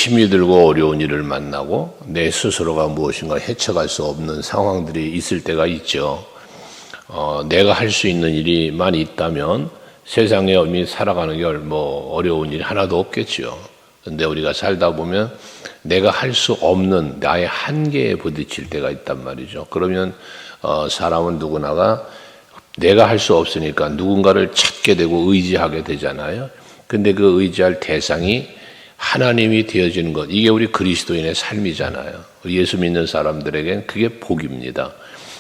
힘이 들고 어려운 일을 만나고 내 스스로가 무엇인가 헤쳐갈 수 없는 상황들이 있을 때가 있죠. 내가 할 수 있는 일이만 있다면 세상에 이미 살아가는 게 어려운 일이 하나도 없겠죠. 근데 우리가 살다 보면 내가 할 수 없는 나의 한계에 부딪힐 때가 있단 말이죠. 그러면 사람은 누구나가 내가 할 수 없으니까 누군가를 찾게 되고 의지하게 되잖아요. 근데 그 의지할 대상이 하나님이 되어지는 것, 이게 우리 그리스도인의 삶이잖아요. 예수 믿는 사람들에겐 그게 복입니다.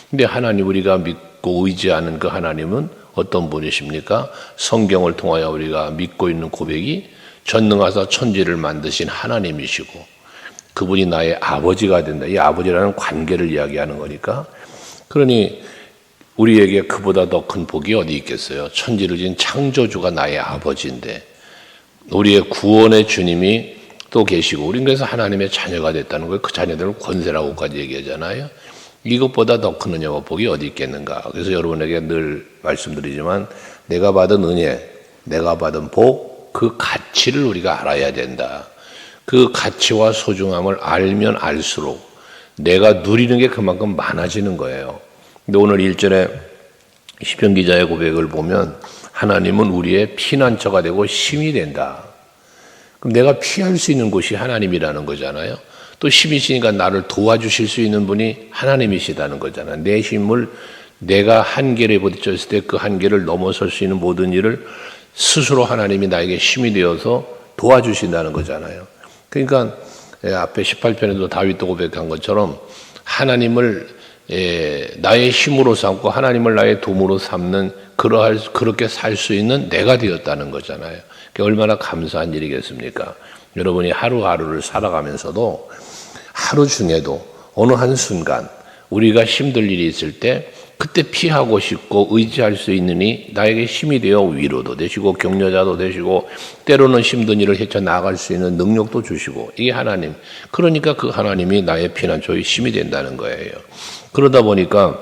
근데 하나님, 우리가 믿고 의지하는 그 하나님은 어떤 분이십니까? 성경을 통하여 우리가 믿고 있는 고백이 전능하사 천지를 만드신 하나님이시고 그분이 나의 아버지가 된다. 이 아버지라는 관계를 이야기하는 거니까. 그러니 우리에게 그보다 더 큰 복이 어디 있겠어요? 천지를 지은 창조주가 나의 아버지인데 우리의 구원의 주님이 또 계시고 우리는 그래서 하나님의 자녀가 됐다는 거예요. 그 자녀들을 권세라고까지 얘기하잖아요. 이것보다 더 큰 은혜와 복이 어디 있겠는가. 그래서 여러분에게 늘 말씀드리지만 내가 받은 은혜, 내가 받은 복, 그 가치를 우리가 알아야 된다. 그 가치와 소중함을 알면 알수록 내가 누리는 게 그만큼 많아지는 거예요. 근데 오늘 1절에 시편 기자의 고백을 보면 하나님은 우리의 피난처가 되고 힘이 된다. 그럼 내가 피할 수 있는 곳이 하나님이라는 거잖아요. 또 힘이시니까 나를 도와주실 수 있는 분이 하나님이시다는 거잖아요. 내 힘을 내가 한계에 부딪혔을 때 그 한계를 넘어설 수 있는 모든 일을 스스로 하나님이 나에게 힘이 되어서 도와주신다는 거잖아요. 그러니까 앞에 18편에도 다윗도 고백한 것처럼 하나님을 나의 힘으로 삼고 하나님을 나의 도움으로 삼는 그렇게 살 수 있는 내가 되었다는 거잖아요. 그게 얼마나 감사한 일이겠습니까? 여러분이 하루하루를 살아가면서도 하루 중에도 어느 한순간 우리가 힘들 일이 있을 때 그때 피하고 싶고 의지할 수 있느니 나에게 힘이 되어 위로도 되시고 격려자도 되시고 때로는 힘든 일을 헤쳐나갈 수 있는 능력도 주시고 이게 하나님. 그러니까 그 하나님이 나의 피난처의 힘이 된다는 거예요. 그러다 보니까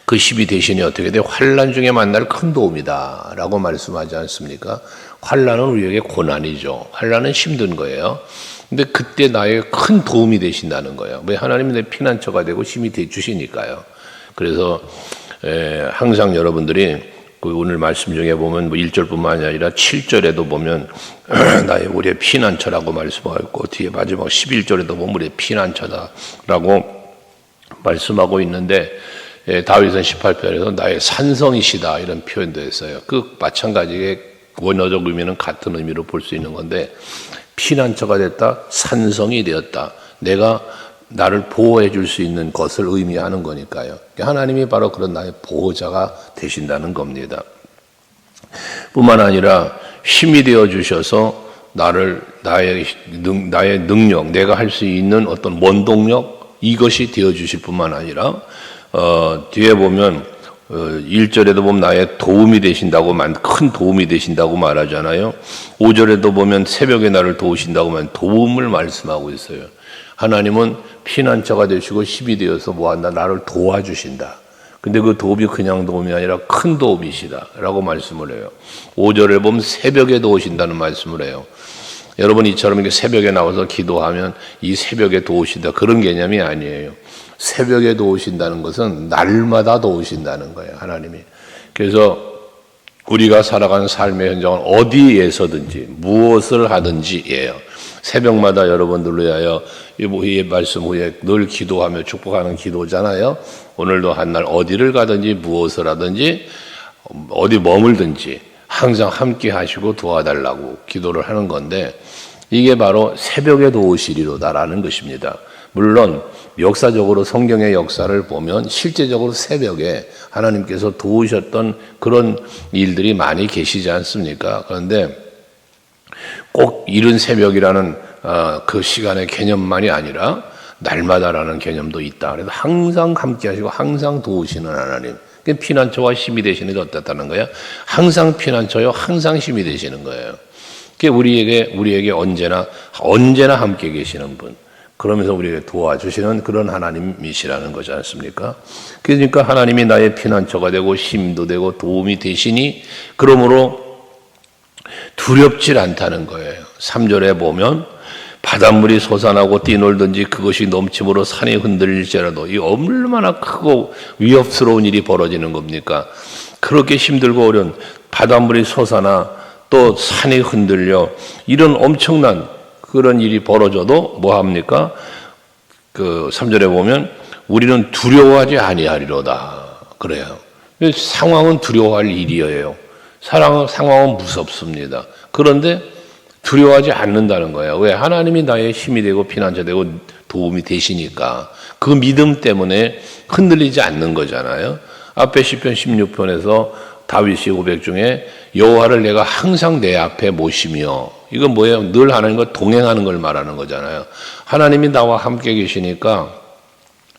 그 힘이 대신에 어떻게 돼? 환난 중에 만날 큰 도움이다 라고 말씀하지 않습니까? 환난은 우리에게 고난이죠. 환난은 힘든 거예요. 근데 그때 나의 큰 도움이 되신다는 거예요. 왜? 하나님이 내 피난처가 되고 힘이 돼 주시니까요. 그래서 항상 여러분들이 오늘 말씀 중에 보면 1절뿐만 아니라 7절에도 보면 나의 우리의 피난처라고 말씀하고 있고 뒤에 마지막 11절에도 보면 우리의 피난처다라고 말씀하고 있는데 다윗은 18편에서 나의 산성이시다 이런 표현도 했어요. 그 마찬가지의 원어적 의미는 같은 의미로 볼 수 있는 건데 피난처가 됐다, 산성이 되었다. 내가 나를 보호해 줄 수 있는 것을 의미하는 거니까요. 하나님이 바로 그런 나의 보호자가 되신다는 겁니다. 뿐만 아니라 힘이 되어 주셔서 나의 능력, 내가 할 수 있는 어떤 원동력 이것이 되어 주실 뿐만 아니라 뒤에 보면 1절에도 보면 나의 도움이 되신다고 큰 도움이 되신다고 말하잖아요. 5절에도 보면 새벽에 나를 도우신다고 도움을 말씀하고 있어요. 하나님은 피난처가 되시고 힘이 되어서 뭐한다? 나를 도와주신다. 근데 그 도움이 그냥 도움이 아니라 큰 도움이시다 라고 말씀을 해요. 5절에 보면 새벽에 도우신다는 말씀을 해요. 여러분 이처럼 이렇게 새벽에 나와서 기도하면 이 새벽에 도우신다 그런 개념이 아니에요. 새벽에 도우신다는 것은 날마다 도우신다는 거예요. 하나님이. 그래서 우리가 살아가는 삶의 현장은 어디에서든지 무엇을 하든지예요. 새벽마다 여러분들을 위하여 이 말씀 후에 늘 기도하며 축복하는 기도잖아요. 오늘도 한날 어디를 가든지 무엇을 하든지 어디 머물든지 항상 함께 하시고 도와달라고 기도를 하는 건데 이게 바로 새벽에 도우시리로다라는 것입니다. 물론 역사적으로 성경의 역사를 보면 실제적으로 새벽에 하나님께서 도우셨던 그런 일들이 많이 계시지 않습니까? 그런데 꼭 이른 새벽이라는 그 시간의 개념만이 아니라 날마다라는 개념도 있다. 그래서 항상 함께 하시고 항상 도우시는 하나님. 피난처와 힘이 되시는 게 어떻다는 거예요? 항상 피난처요, 항상 힘이 되시는 거예요. 그게 우리에게 언제나 함께 계시는 분. 그러면서 우리에게 도와주시는 그런 하나님이시라는 거지 않습니까? 그러니까 하나님이 나의 피난처가 되고 힘도 되고 도움이 되시니 그러므로 두렵질 않다는 거예요. 3절에 보면 바닷물이 솟아나고 뛰놀든지 그것이 넘침으로 산이 흔들릴지라도 이 얼마나 크고 위협스러운 일이 벌어지는 겁니까? 그렇게 힘들고 어려운 바닷물이 솟아나 또 산이 흔들려 이런 엄청난 그런 일이 벌어져도 뭐 합니까? 그 3절에 보면 우리는 두려워하지 아니하리로다. 그래요. 상황은 두려워할 일이에요. 상황은 무섭습니다. 그런데 두려워하지 않는다는 거예요. 왜? 하나님이 나의 힘이 되고 피난처 되고 도움이 되시니까 그 믿음 때문에 흔들리지 않는 거잖아요. 앞에 시편 16편에서 다윗이 고백 중에 여호와를 내가 항상 내 앞에 모시며, 이건 뭐예요? 늘 하나님과 동행하는 걸 말하는 거잖아요. 하나님이 나와 함께 계시니까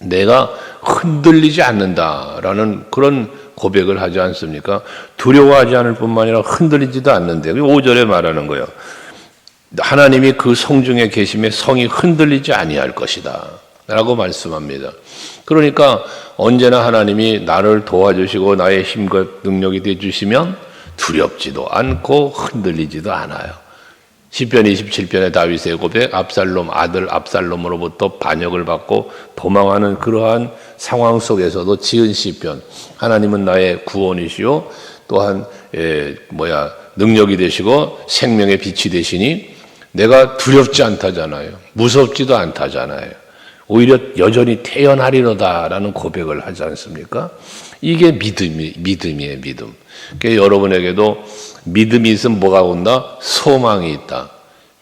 내가 흔들리지 않는다라는 그런 고백을 하지 않습니까? 두려워하지 않을 뿐만 아니라 흔들리지도 않는데 5절에 말하는 거예요. 하나님이 그 성중에 계심에 성이 흔들리지 아니할 것이다 라고 말씀합니다. 그러니까 언제나 하나님이 나를 도와주시고 나의 힘과 능력이 되어주시면 두렵지도 않고 흔들리지도 않아요. 시편 27편의 다윗의 고백, 아들 압살롬으로부터 반역을 받고 도망하는 그러한 상황 속에서도 지은 시편, 하나님은 나의 구원이시요 또한 능력이 되시고 생명의 빛이 되시니 내가 두렵지 않다잖아요. 무섭지도 않다잖아요. 오히려 여전히 태어나리로다라는 고백을 하지 않습니까? 이게 믿음이에요, 믿음. 그러니까 여러분에게도 믿음이 있으면 뭐가 온다? 소망이 있다.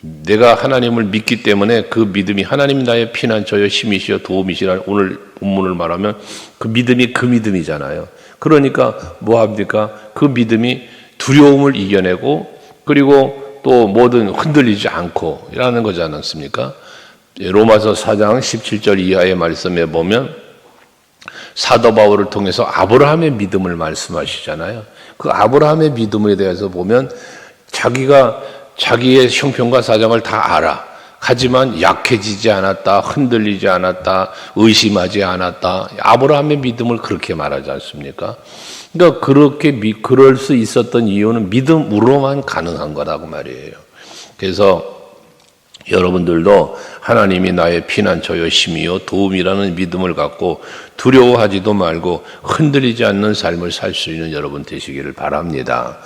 내가 하나님을 믿기 때문에 그 믿음이 하나님 나의 피난처여 힘이시여 도움이시라 오늘 본문을 말하면 그 믿음이 그 믿음이잖아요. 그러니까 뭐 합니까? 그 믿음이 두려움을 이겨내고 그리고 또 뭐든 흔들리지 않고 이라는 거지 않습니까? 로마서 4장 17절 이하의 말씀에 보면 사도 바울을 통해서 아브라함의 믿음을 말씀하시잖아요. 그 아브라함의 믿음에 대해서 보면 자기가 자기의 형편과 사정을 다 알아. 하지만 약해지지 않았다, 흔들리지 않았다, 의심하지 않았다. 아브라함의 믿음을 그렇게 말하지 않습니까? 그러니까 그럴 수 있었던 이유는 믿음으로만 가능한 거라고 말이에요. 그래서 여러분들도 하나님이 나의 피난처여 힘이요 도움이라는 믿음을 갖고 두려워하지도 말고 흔들리지 않는 삶을 살 수 있는 여러분 되시기를 바랍니다.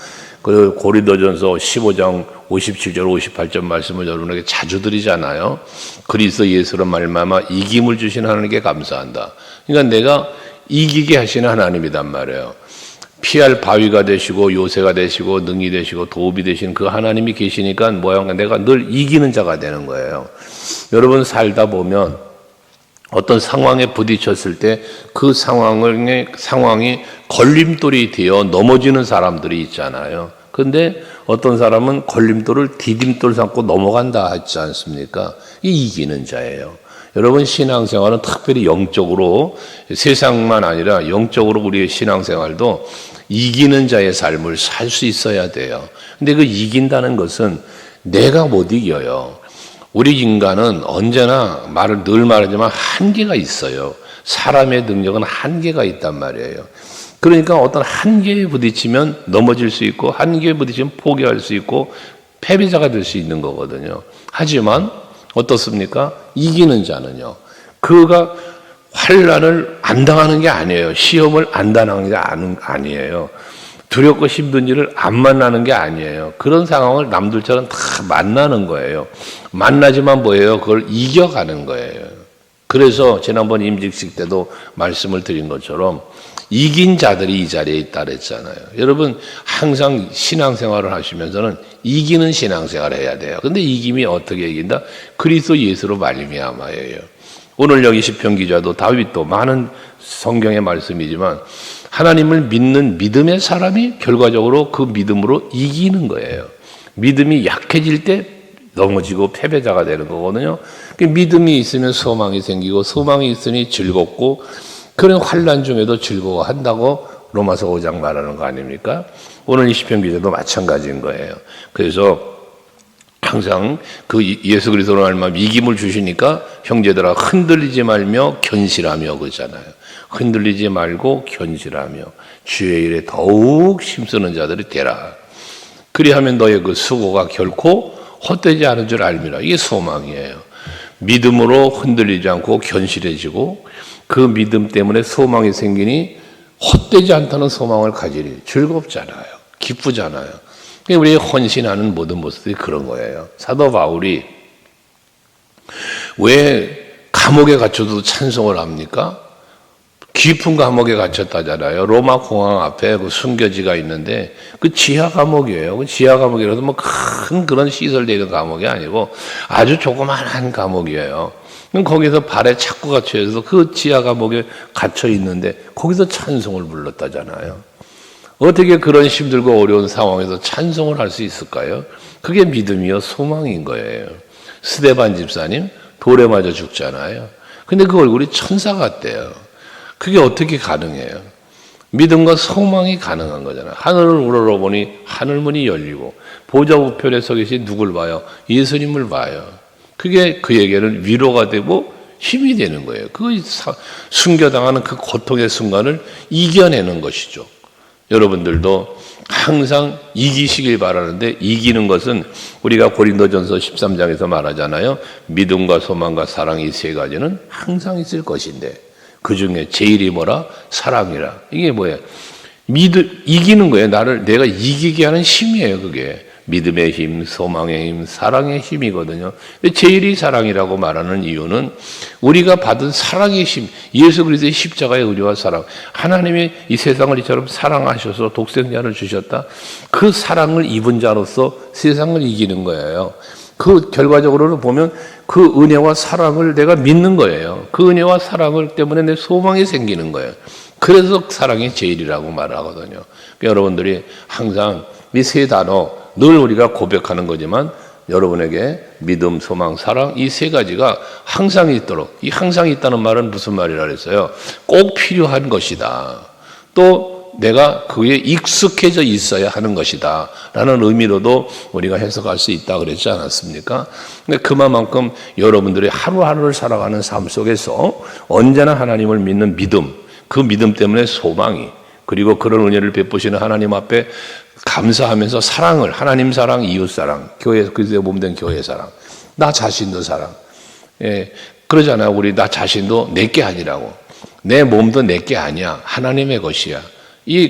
그리고 고린도전서 15장 57절 58절 말씀을 여러분에게 자주 드리잖아요. 그리스도 예수로 말미암아 이김을 주신 하나님께 감사한다. 그러니까 내가 이기게 하시는 하나님이란 말이에요. 피할 바위가 되시고 요새가 되시고 능이 되시고 도움이 되신 그 하나님이 계시니까 내가 늘 이기는 자가 되는 거예요. 여러분 살다 보면 어떤 상황에 부딪혔을 때 그 상황이 걸림돌이 되어 넘어지는 사람들이 있잖아요. 근데 어떤 사람은 걸림돌을 디딤돌 삼고 넘어간다 하지 않습니까? 이기는 자예요. 여러분 신앙생활은 특별히 영적으로 세상만 아니라 영적으로 우리의 신앙생활도 이기는 자의 삶을 살 수 있어야 돼요. 근데 그 이긴다는 것은 내가 못 이겨요. 우리 인간은 언제나 늘 말하지만 한계가 있어요. 사람의 능력은 한계가 있단 말이에요. 그러니까 어떤 한계에 부딪히면 넘어질 수 있고 한계에 부딪히면 포기할 수 있고 패배자가 될 수 있는 거거든요. 하지만 어떻습니까? 이기는 자는요. 그가 환난을 안 당하는 게 아니에요. 시험을 안 당하는 게 아니에요. 두렵고 힘든 일을 안 만나는 게 아니에요. 그런 상황을 남들처럼 다 만나는 거예요. 만나지만 뭐예요? 그걸 이겨가는 거예요. 그래서 지난번 임직식 때도 말씀을 드린 것처럼 이긴 자들이 이 자리에 있다 그랬잖아요. 여러분 항상 신앙생활을 하시면서는 이기는 신앙생활을 해야 돼요. 근데 이김이 어떻게 이긴다? 그리스도 예수로 말미암아예요. 오늘 여기 시편 기자도 다윗도 많은 성경의 말씀이지만 하나님을 믿는 믿음의 사람이 결과적으로 그 믿음으로 이기는 거예요. 믿음이 약해질 때 넘어지고 패배자가 되는 거거든요. 믿음이 있으면 소망이 생기고 소망이 있으니 즐겁고 그런 환난 중에도 즐거워한다고 로마서 5장 말하는 거 아닙니까? 오늘 이 시편 기자도 마찬가지인 거예요. 그래서 항상 그 예수 그리스도로 말미암아 이김을 주시니까 형제들아 흔들리지 말며 견실하며 그러잖아요. 흔들리지 말고 견실하며 주의 일에 더욱 힘쓰는 자들이 되라. 그리하면 너의 그 수고가 결코 헛되지 않은 줄 알미라. 이게 소망이에요. 믿음으로 흔들리지 않고 견실해지고 그 믿음 때문에 소망이 생기니 헛되지 않다는 소망을 가지니 즐겁잖아요. 기쁘잖아요. 우리 헌신하는 모든 모습들이 그런 거예요. 사도 바울이 왜 감옥에 갇혀도 찬송을 합니까? 깊은 감옥에 갇혔다잖아요. 로마 공항 앞에 그 순교지가 있는데 그 지하 감옥이에요. 그 지하 감옥이라도 뭐 큰 그런 시설되어 있는 감옥이 아니고 아주 조그만한 감옥이에요. 거기서 발에 착고 갇혀 있어서 그 지하 감옥에 갇혀 있는데 거기서 찬송을 불렀다잖아요. 어떻게 그런 힘들고 어려운 상황에서 찬송을 할 수 있을까요? 그게 믿음이요 소망인 거예요. 스데반 집사님 돌에 맞아 죽잖아요. 근데 그 얼굴이 천사 같대요. 그게 어떻게 가능해요? 믿음과 소망이 가능한 거잖아요. 하늘을 우러러보니 하늘문이 열리고 보좌 우편에 서 계신 누굴 봐요? 예수님을 봐요. 그게 그에게는 위로가 되고 힘이 되는 거예요. 그 순교당하는 그 고통의 순간을 이겨내는 것이죠. 여러분들도 항상 이기시길 바라는데 이기는 것은 우리가 고린도전서 13장에서 말하잖아요. 믿음과 소망과 사랑 이 세 가지는 항상 있을 것인데 그 중에 제일이 뭐라? 사랑이라. 이게 뭐예요? 이기는 거예요. 내가 이기게 하는 힘이에요. 그게 믿음의 힘, 소망의 힘, 사랑의 힘이거든요. 제일이 사랑이라고 말하는 이유는 우리가 받은 사랑의 힘, 예수 그리스도의 십자가의 의리와 사랑, 하나님이 이 세상을 이처럼 사랑하셔서 독생자를 주셨다. 그 사랑을 입은 자로서 세상을 이기는 거예요. 그 결과적으로는 보면 그 은혜와 사랑을 내가 믿는 거예요. 그 은혜와 사랑을 때문에 내 소망이 생기는 거예요. 그래서 사랑이 제일이라고 말하거든요. 그러니까 여러분들이 항상 이 세 단어 늘 우리가 고백하는 거지만 여러분에게 믿음, 소망, 사랑 이 세 가지가 항상 있도록, 이 항상 있다는 말은 무슨 말이라 그랬어요? 꼭 필요한 것이다. 또 내가 그에 익숙해져 있어야 하는 것이다 라는 의미로도 우리가 해석할 수 있다 그랬지 않았습니까? 근데 그만큼 여러분들이 하루하루를 살아가는 삶 속에서 언제나 하나님을 믿는 믿음, 그 믿음 때문에 소망이, 그리고 그런 은혜를 베푸시는 하나님 앞에 감사하면서 사랑을, 하나님 사랑, 이웃 사랑, 교회, 그리스도의 몸된 교회 사랑, 나 자신도 사랑. 예, 그러잖아요. 우리 나 자신도 내게 아니라고. 내 몸도 내게 아니야. 하나님의 것이야.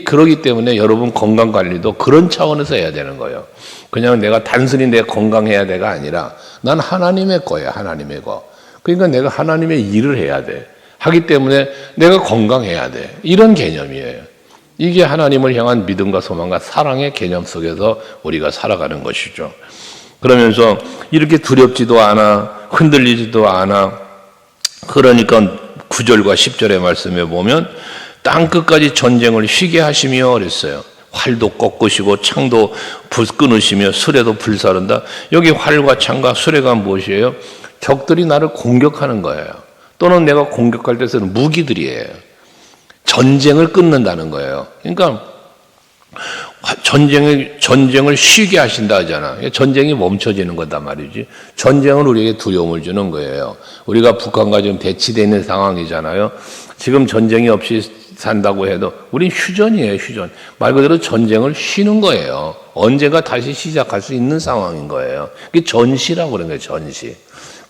그러기 때문에 여러분 건강 관리도 그런 차원에서 해야 되는 거예요. 그냥 내가 단순히 내 건강해야 돼가 아니라 난 하나님의 거야. 하나님의 거. 그러니까 내가 하나님의 일을 해야 돼. 하기 때문에 내가 건강해야 돼. 이런 개념이에요. 이게 하나님을 향한 믿음과 소망과 사랑의 개념 속에서 우리가 살아가는 것이죠. 그러면서 이렇게 두렵지도 않아, 흔들리지도 않아. 그러니까 9절과 10절의 말씀에 보면 땅 끝까지 전쟁을 쉬게 하시며 그랬어요. 활도 꺾으시고 창도 끊으시며 수레도 불사른다. 여기 활과 창과 수레가 무엇이에요? 적들이 나를 공격하는 거예요. 또는 내가 공격할 때 쓰는 무기들이에요. 전쟁을 끊는다는 거예요. 그러니까 전쟁을 쉬게 하신다 하잖아. 전쟁이 멈춰지는 거단 말이지. 전쟁은 우리에게 두려움을 주는 거예요. 우리가 북한과 지금 대치되어 있는 상황이잖아요. 지금 전쟁이 없이 산다고 해도 우린 휴전이에요, 휴전. 말 그대로 전쟁을 쉬는 거예요. 언젠가 다시 시작할 수 있는 상황인 거예요. 그게 전시라고 그러는 거예요, 전시.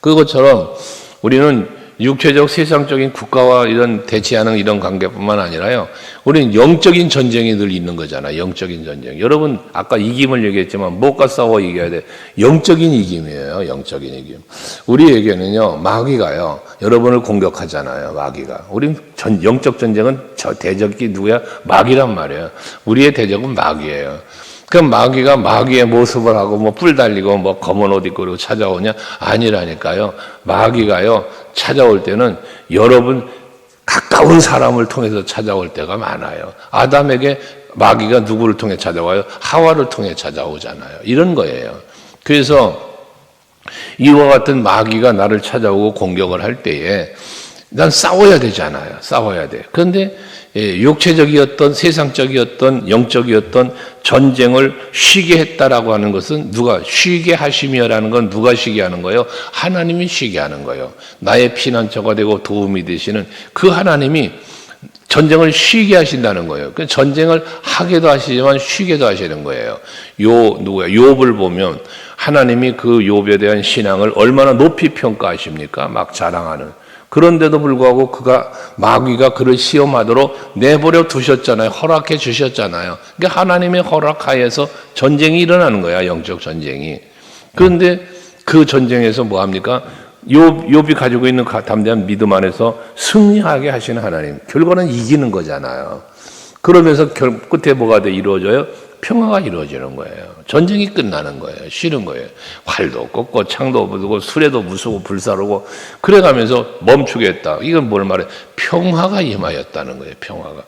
그것처럼 우리는 육체적 세상적인 국가와 이런 대치하는 이런 관계뿐만 아니라요. 우리는 영적인 전쟁이 늘 있는 거잖아요. 영적인 전쟁. 여러분 아까 이김을 얘기했지만 뭐가 싸워 이겨야 돼? 영적인 이김이에요. 영적인 이김. 우리에게는요. 마귀가요. 여러분을 공격하잖아요. 마귀가. 우린 영적 전쟁은 저 대적이 누구야? 마귀란 말이에요. 우리의 대적은 마귀예요. 그럼 마귀가 마귀의 모습을 하고 뭐 뿔 달리고 뭐 검은 옷 입고 그러고 찾아오냐? 아니라니까요. 마귀가요. 찾아올 때는 여러분 가까운 사람을 통해서 찾아올 때가 많아요. 아담에게 마귀가 누구를 통해 찾아와요? 하와를 통해 찾아오잖아요. 이런 거예요. 그래서 이와 같은 마귀가 나를 찾아오고 공격을 할 때에 난 싸워야 되잖아요. 싸워야 돼. 그런데 육체적이었던 세상적이었던 영적이었던 전쟁을 쉬게 했다라고 하는 것은 누가 쉬게 하시며라는 건 누가 쉬게 하는 거예요? 하나님이 쉬게 하는 거예요. 나의 피난처가 되고 도움이 되시는 그 하나님이 전쟁을 쉬게 하신다는 거예요. 그 전쟁을 하게도 하시지만 쉬게도 하시는 거예요. 욥을 보면 하나님이 그 욥에 대한 신앙을 얼마나 높이 평가하십니까? 막 자랑하는. 그런데도 불구하고 마귀가 그를 시험하도록 내버려 두셨잖아요. 허락해 주셨잖아요. 그러니까 하나님의 허락하에서 전쟁이 일어나는 거야, 영적 전쟁이. 그런데 그 전쟁에서 뭐 합니까? 욥이 가지고 있는 담대한 믿음 안에서 승리하게 하시는 하나님. 결과는 이기는 거잖아요. 그러면서 끝에 뭐가 이루어져요? 평화가 이루어지는 거예요. 전쟁이 끝나는 거예요. 쉬는 거예요. 활도 없고 창도 없고 수레도 무수고 불사르고 그래가면서 멈추겠다. 이건 뭘 말해? 평화가 임하였다는 거예요. 평화가.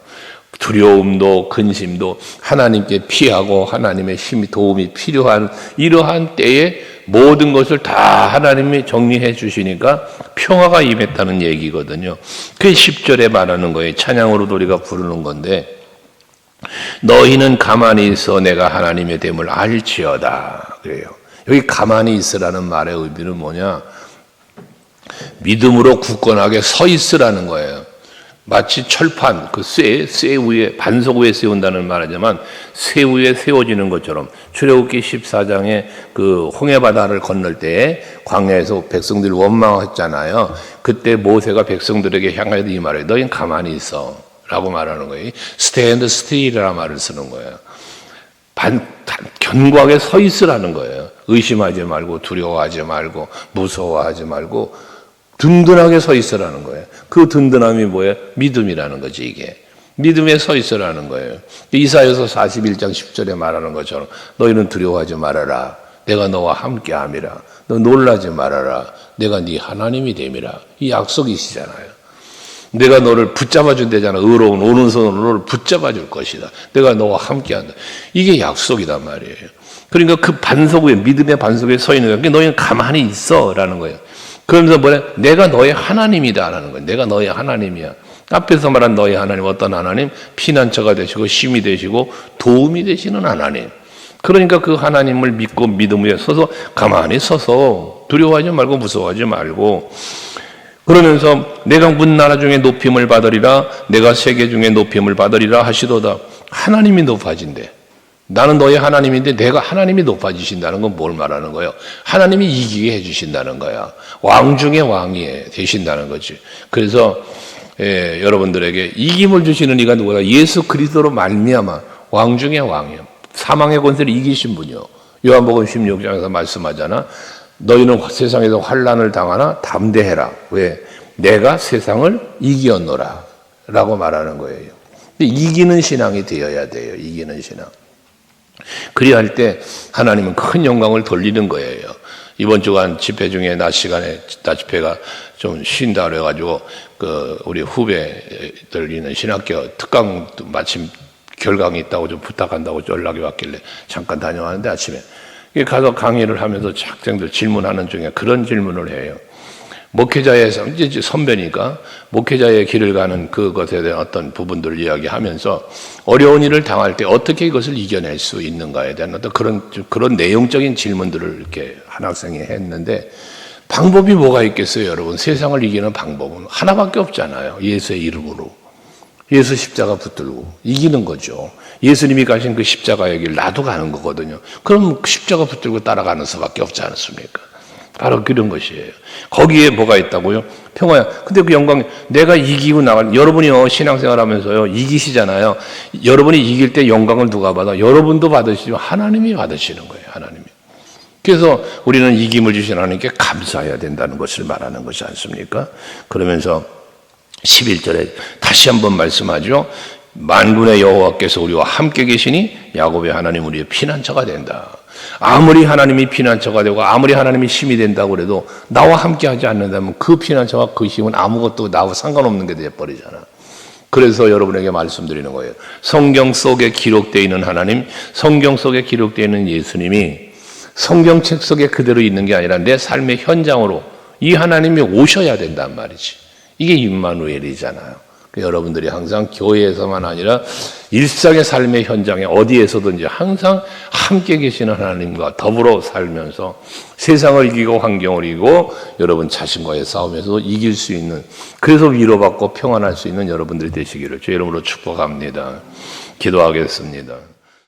두려움도 근심도 하나님께 피하고 하나님의 힘이 도움이 필요한 이러한 때에 모든 것을 다 하나님이 정리해 주시니까 평화가 임했다는 얘기거든요. 그게 10절에 말하는 거예요. 찬양으로도 우리가 부르는 건데 너희는 가만히 있어 내가 하나님의 됨을 알지어다. 그래요. 여기 가만히 있으라는 말의 의미는 뭐냐? 믿음으로 굳건하게 서 있으라는 거예요. 마치 철판, 쇠 위에, 반석 위에 세운다는 말하지만 쇠 위에 세워지는 것처럼 출애굽기 14장에 그 홍해바다를 건널 때 광야에서 백성들이 원망했잖아요. 그때 모세가 백성들에게 향하여 이 말을 너희는 가만히 있어 라고 말하는 거예요. stand still이라는 말을 쓰는 거예요. 견고하게 서 있으라는 거예요. 의심하지 말고 두려워하지 말고 무서워하지 말고 든든하게 서 있으라는 거예요. 그 든든함이 뭐예요? 믿음이라는 거지 이게. 믿음에 서 있으라는 거예요. 이사야서 41장 10절에 말하는 것처럼 너희는 두려워하지 말아라. 내가 너와 함께함이라. 너 놀라지 말아라. 내가 네 하나님이 됨이라. 이 약속이시잖아요. 내가 너를 붙잡아 준대잖아. 의로운 오른손으로 너를 붙잡아 줄 것이다. 내가 너와 함께한다. 이게 약속이단 말이에요. 그러니까 그 반석 위에 믿음의 반석 위에 서 있는 거예요. 그러니까 너희는 가만히 있어라는 거예요. 그러면서 뭐냐? 내가 너의 하나님이다라는 거예요. 내가 너의 하나님이야. 앞에서 말한 너의 하나님 어떤 하나님? 피난처가 되시고 힘이 되시고 도움이 되시는 하나님. 그러니까 그 하나님을 믿고 믿음 위에 서서 가만히 서서 두려워하지 말고 무서워하지 말고 그러면서 내가 문 나라 중에 높임을 받으리라 내가 세계 중에 높임을 받으리라 하시도다. 하나님이 높아진대. 나는 너의 하나님인데 내가 하나님이 높아지신다는 건 뭘 말하는 거예요? 하나님이 이기게 해주신다는 거야. 왕 중에 왕이 되신다는 거지. 그래서 여러분들에게 이김을 주시는 이가 누구다? 예수 그리스도로 말미암아 왕 중에 왕이에요. 사망의 권세를 이기신 분이요. 요한복음 16장에서 말씀하잖아. 너희는 세상에서 환난을 당하나 담대해라. 왜? 내가 세상을 이기었노라 라고 말하는 거예요. 이기는 신앙이 되어야 돼요. 이기는 신앙. 그리할 때 하나님은 큰 영광을 돌리는 거예요. 이번 주간 집회 중에 낮 시간에 낮 집회가 좀 쉰다 그래가지고 우리 후배들 있는 신학교 특강 마침 결강이 있다고 좀 부탁한다고 연락이 왔길래 잠깐 다녀왔는데 아침에 가서 강의를 하면서 학생들 질문하는 중에 그런 질문을 해요. 목회자의 이제 선배니까 목회자의 길을 가는 그것에 대한 어떤 부분들을 이야기하면서 어려운 일을 당할 때 어떻게 이것을 이겨낼 수 있는가에 대한 어떤 그런 내용적인 질문들을 이렇게 한 학생이 했는데 방법이 뭐가 있겠어요, 여러분? 세상을 이기는 방법은 하나밖에 없잖아요. 예수의 이름으로. 예수 십자가 붙들고 이기는 거죠. 예수님이 가신 그 십자가의 길 나도 가는 거거든요. 그럼 십자가 붙들고 따라가는 수밖에 없지 않습니까? 바로 그런 것이에요. 거기에 뭐가 있다고요? 평화야. 근데 그 영광이 내가 이기고 나갈 여러분이요 신앙생활 하면서요 이기시잖아요. 여러분이 이길 때 영광을 누가 받아? 여러분도 받으시죠. 하나님이 받으시는 거예요. 하나님이. 그래서 우리는 이김을 주신 하나님께 감사해야 된다는 것을 말하는 것이 않습니까? 그러면서 11절에 다시 한번 말씀하죠. 만군의 여호와께서 우리와 함께 계시니 야곱의 하나님 우리의 피난처가 된다. 아무리 하나님이 피난처가 되고 아무리 하나님이 힘이 된다고 그래도 나와 함께 하지 않는다면 그 피난처와 그 힘은 아무것도 나와 상관없는 게 돼버리잖아. 그래서 여러분에게 말씀드리는 거예요. 성경 속에 기록되어 있는 하나님, 성경 속에 기록되어 있는 예수님이 성경책 속에 그대로 있는 게 아니라 내 삶의 현장으로 이 하나님이 오셔야 된단 말이지. 이게 임마누엘이잖아요. 여러분들이 항상 교회에서만 아니라 일상의 삶의 현장에 어디에서든지 항상 함께 계시는 하나님과 더불어 살면서 세상을 이기고 환경을 이기고 여러분 자신과의 싸움에서 이길 수 있는, 그래서 위로받고 평안할 수 있는 여러분들이 되시기를 주의 이름으로 축복합니다. 기도하겠습니다.